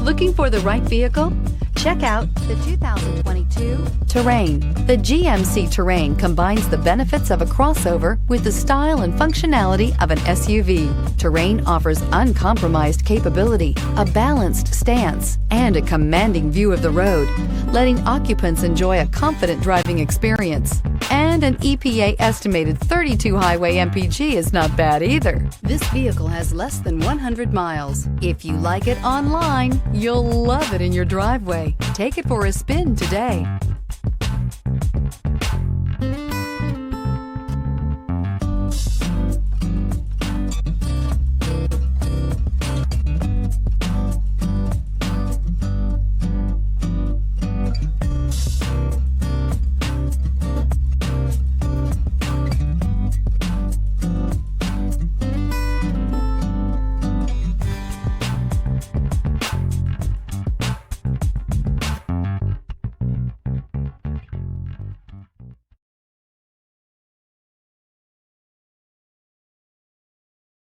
Looking for the right vehicle? Check out the 2022 Terrain. The GMC Terrain combines the benefits of a crossover with the style and functionality of an SUV. Terrain offers uncompromised capability, a balanced stance, and a commanding view of the road, letting occupants enjoy a confident driving experience. And an EPA estimated 32 highway MPG is not bad either. This vehicle has less than 100 miles. If you like it online, you'll love it in your driveway. Take it for a spin today.